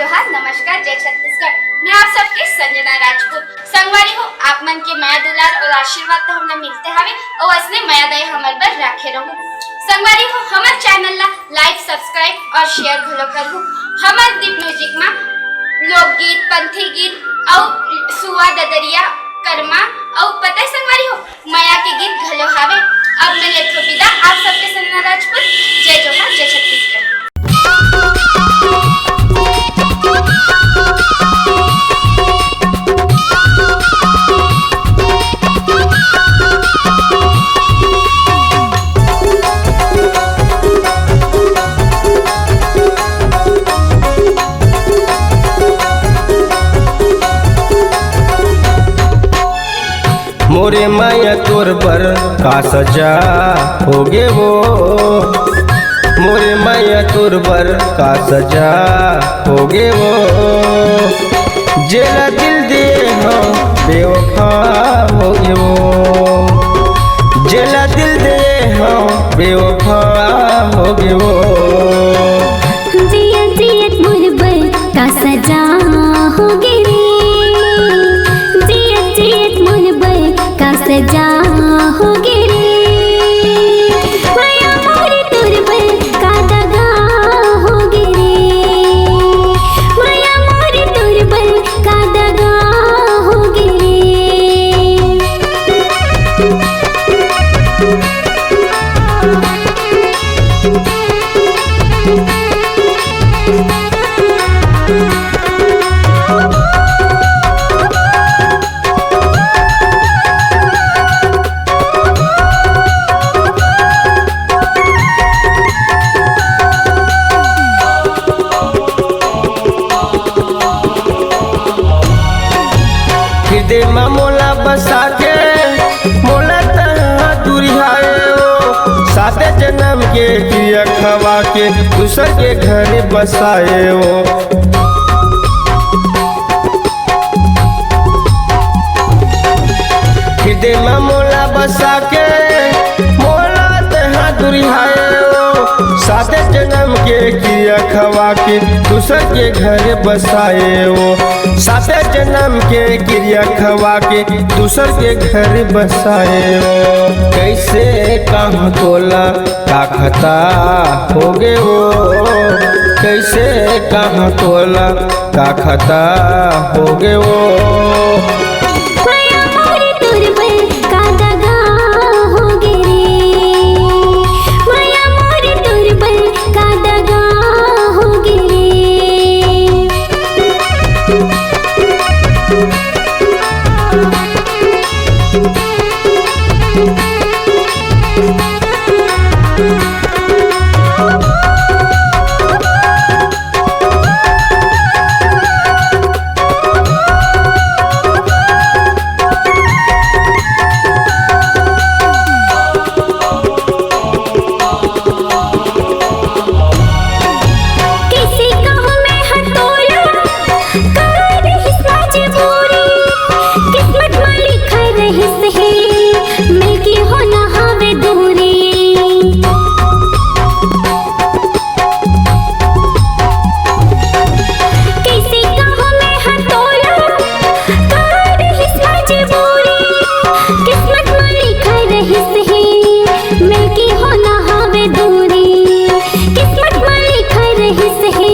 जोहार, नमस्कार, जय छत्तीसगढ़। मैं आप सबके संजना राजपूत संगवारी हूँ। आप मन के माया दुलार और आशीर्वाद तो हमने मिलते हवे और असने माया दया हमर पर राखे रहूं। संगवारी हूँ, हमर चैनल ला लाइक, सब्सक्राइब और शेयर घलो करहूं। हमर दीप म्यूजिक में लोकगीत, पंथी गीत और सुआ ददरिया कर्मा और पता संगवारी हो माया के गीत घलो हावे। अब मैं लेथो विदा आप सबके संजना राजपूत। जय जोहार, जय छत्तीसगढ़। मोरे माया तोर बर का सजा होगे वो, मोरे माया तोर बर का सजा होगे वो। जेला दिल दे हो बेवफा होगे वो, जेला दिल दे हो बेवफा होगे वो। जियत जियत मोर बर का सजा होगे रे, जियत जियत मोर बर का सजा होगे रे। माया मोर तोर बर का दगा होगे रे, माया मोर तोर बर का दगा होगे रे। हृदय में मोला बसा के मोला तहा दुरिहाए हो, साते जन्म के क्रिया खवा के दूसर के घर बसाए हो। हृदय में मोला बसा के मोला तहा दुरिहाए हो, साते जन्म के क्रिया खवा के दूसर के घर बसाए हो। साते जन्म के क्रिया खवा के दूसर के घर बसाए हो। कैसे कहाँ तोला का खता होगे वो, कैसे कहाँ तोला का खता होगे वो। माया मोर तोर बर का दगा होगे रे, माया मोर तोर बर का दगा होगे रे। किसी कहूँ मैं हटोला कर रही मजबूरी, किस्मत में लिखा रही है मिलके हो ना हवे दूरी। किसी कहूँ मैं हटोला कर रही मजबूरी, किस्मत में लिखा रही है मिलके हो ना हवे दूरी। किस्मत में लिखा रही है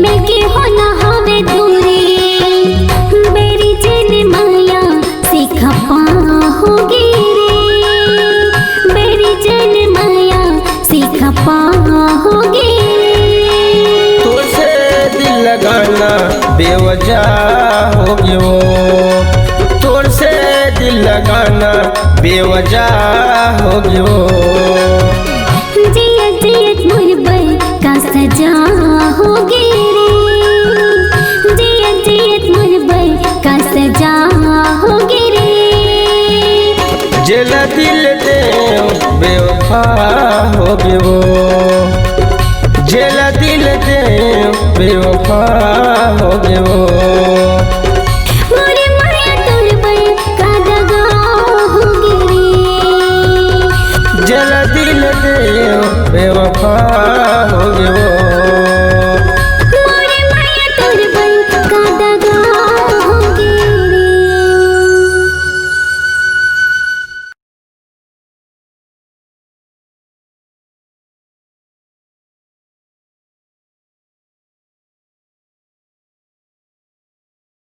मिलके हो ना हवे दूरी। मेरी जन माया से खपा होगी रे, मेरी जन माया से खपा होगी रे। तोर से दिल लगाना बेवजह होगे वो, तोर से दिल लगाना बेवजह होगे वो। जियत जियत मोर बर का सजा होगे रे, जियत जियत मोर बर का सजा होगे रे। जेला दिल दे बेवफा होगे वो, जेला दिल दे बेवफा होगे वो। मोरे माया तोर बर का दगा होगे रे, जेला दिल दे बेवफा